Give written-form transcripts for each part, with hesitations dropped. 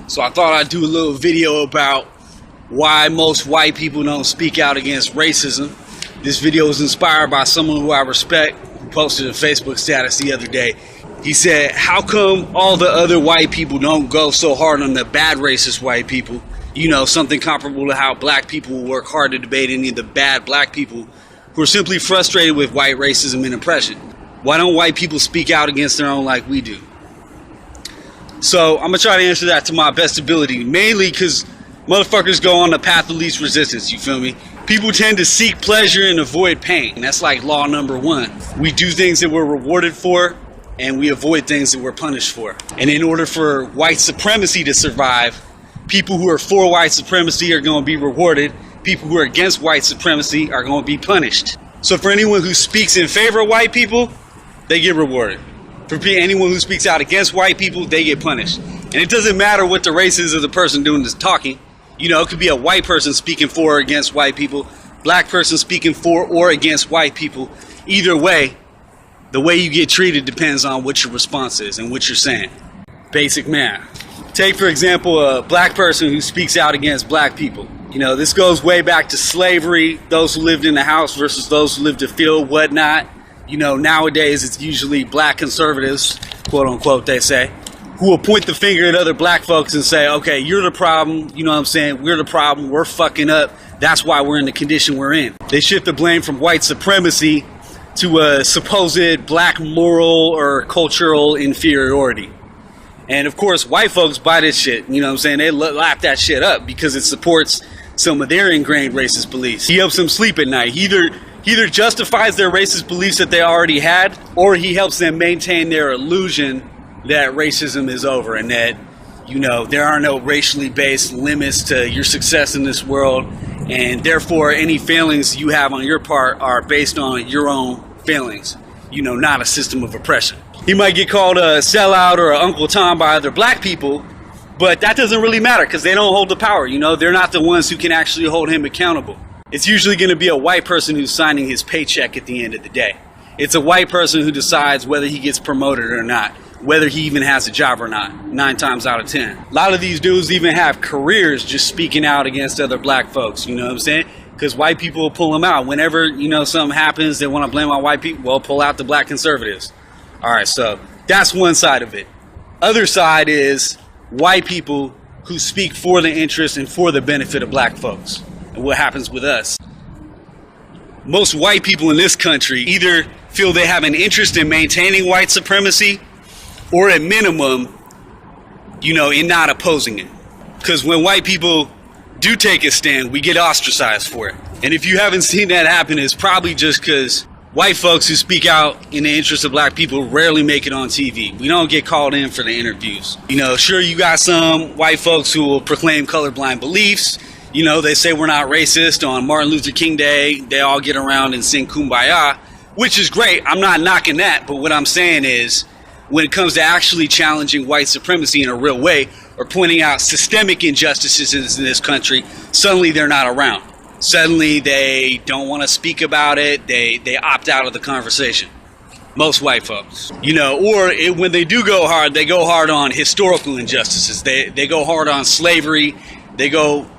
So I thought I'd do a little video about why most white people don't speak out against racism. This video was inspired by someone who I respect, who posted a Facebook status the other day. He said, how come all the other white people don't go so hard on the bad racist white people? You know, something comparable to how black people work hard to debate any of the bad black people who are simply frustrated with white racism and oppression. Why don't white people speak out against their own like we do? So I'm gonna try to answer that to my best ability, mainly because motherfuckers go on the path of least resistance, you feel me? People tend to seek pleasure and avoid pain. That's like law number one. We do things that we're rewarded for, and we avoid things that we're punished for. And in order for white supremacy to survive, people who are for white supremacy are going to be rewarded. People who are against white supremacy are going to be punished. So for anyone who speaks in favor of white people, they get rewarded. For anyone who speaks out against white people, they get punished. And it doesn't matter what the race is of the person doing this talking. You know, it could be a white person speaking for or against white people, black person speaking for or against white people. Either way, the way you get treated depends on what your response is and what you're saying. Basic math. Take, for example, a black person who speaks out against black people. You know, this goes way back to slavery, those who lived in the house versus those who lived the field, whatnot. You know, nowadays it's usually black conservatives, quote unquote, they say, who will point the finger at other black folks and say, okay, you're the problem, you know what I'm saying? We're the problem, we're fucking up. That's why we're in the condition we're in. They shift the blame from white supremacy to a supposed black moral or cultural inferiority. And of course, white folks buy this shit, you know what I'm saying? They lap that shit up because it supports some of their ingrained racist beliefs. He helps them sleep at night. He either justifies their racist beliefs that they already had, or he helps them maintain their illusion that racism is over and that, you know, there are no racially based limits to your success in this world, and therefore any failings you have on your part are based on your own failings, you know, not a system of oppression. He might get called a sellout or an Uncle Tom by other black people, but that doesn't really matter because they don't hold the power, you know, they're not the ones who can actually hold him accountable. It's usually going to be a white person who's signing his paycheck at the end of the day. It's a white person who decides whether he gets promoted or not, whether he even has a job or not, 9 times out of 10. A lot of these dudes even have careers just speaking out against other black folks, you know what I'm saying? Because white people will pull them out. Whenever, you know, something happens, they want to blame on white people, well, pull out the black conservatives. All right, so that's one side of it. Other side is white people who speak for the interest and for the benefit of black folks. And what happens with us? Most white people in this country either feel they have an interest in maintaining white supremacy or at minimum, you know, in not opposing it. Because when white people do take a stand, we get ostracized for it. And if you haven't seen that happen, it's probably just because white folks who speak out in the interest of black people rarely make it on TV. We don't get called in for the interviews. You know, sure, you got some white folks who will proclaim colorblind beliefs. You know, they say we're not racist. On Martin Luther King Day, they all get around and sing Kumbaya, which is great. I'm not knocking that. But what I'm saying is, when it comes to actually challenging white supremacy in a real way or pointing out systemic injustices in this country, suddenly they're not around. Suddenly they don't want to speak about it. They opt out of the conversation. Most white folks, you know, or when they do go hard, they go hard on historical injustices. They go hard on slavery. They go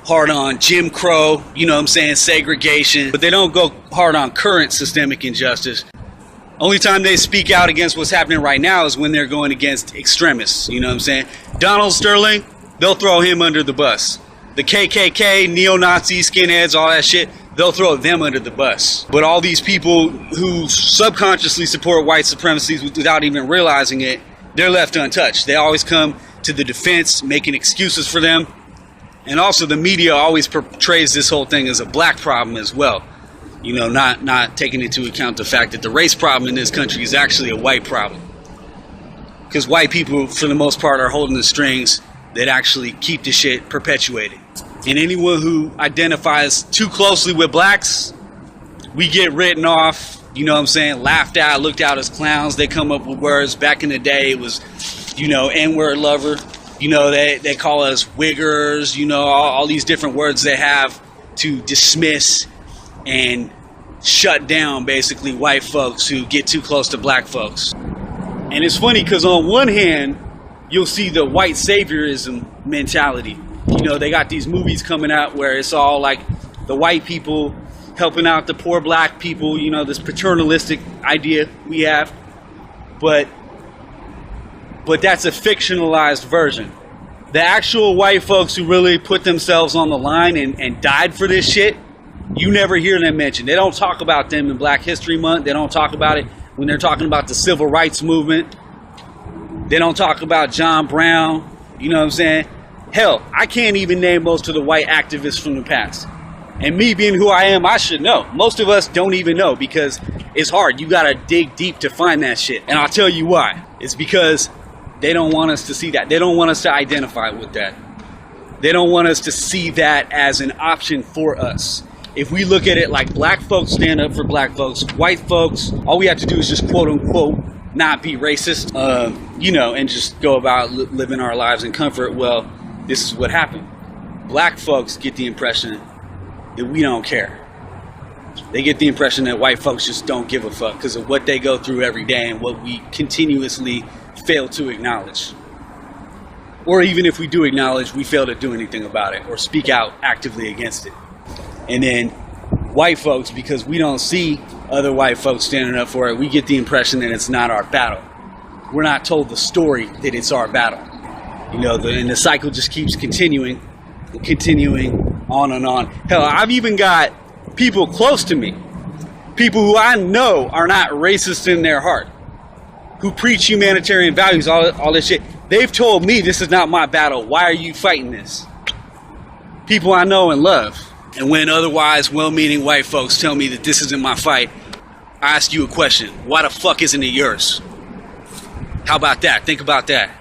hard on Jim Crow, you know what I'm saying, segregation, but they don't go hard on current systemic injustice. Only time they speak out against what's happening right now is when they're going against extremists, you know what I'm saying? Donald Sterling, they'll throw him under the bus. The KKK, neo-Nazi, skinheads, all that shit, they'll throw them under the bus. But all these people who subconsciously support white supremacy without even realizing it, they're left untouched. They always come to the defense, making excuses for them. And also the media always portrays this whole thing as a black problem as well. You know, not taking into account the fact that the race problem in this country is actually a white problem. Because white people, for the most part, are holding the strings that actually keep the shit perpetuated. And anyone who identifies too closely with blacks, we get written off, you know what I'm saying, laughed at, looked out as clowns. They come up with words. Back in the day, it was, you know, N-word lover. You know, they call us wiggers, you know, all these different words they have to dismiss and shut down basically white folks who get too close to black folks. And it's funny because on one hand, you'll see the white saviorism mentality. You know, they got these movies coming out where it's all like the white people helping out the poor black people, you know, this paternalistic idea we have. But that's a fictionalized version. The actual white folks who really put themselves on the line and died for this shit, you never hear them mentioned. They don't talk about them in Black History Month. They don't talk about it when they're talking about the civil rights movement. They don't talk about John Brown. You know what I'm saying? Hell, I can't even name most of the white activists from the past. And me being who I am, I should know. Most of us don't even know because it's hard. You gotta dig deep to find that shit. And I'll tell you why. It's because they don't want us to see that. They don't want us to identify with that. They don't want us to see that as an option for us. If we look at it like black folks stand up for black folks, white folks, all we have to do is just quote unquote not be racist, you know, and just go about living our lives in comfort. Well, this is what happened. Black folks get the impression that we don't care. They get the impression that white folks just don't give a fuck because of what they go through every day and what we continuously fail to acknowledge. Or even if we do acknowledge, we fail to do anything about it or speak out actively against it. And then white folks, because we don't see other white folks standing up for it, we get the impression that it's not our battle. We're not told the story that it's our battle. You know, and the cycle just keeps continuing on and on. Hell, I've even got people close to me, people who I know are not racist in their heart, who preach humanitarian values, all this shit. They've told me this is not my battle. Why are you fighting this? People I know and love. And when otherwise well-meaning white folks tell me that this isn't my fight, I ask you a question. Why the fuck isn't it yours? How about that? Think about that.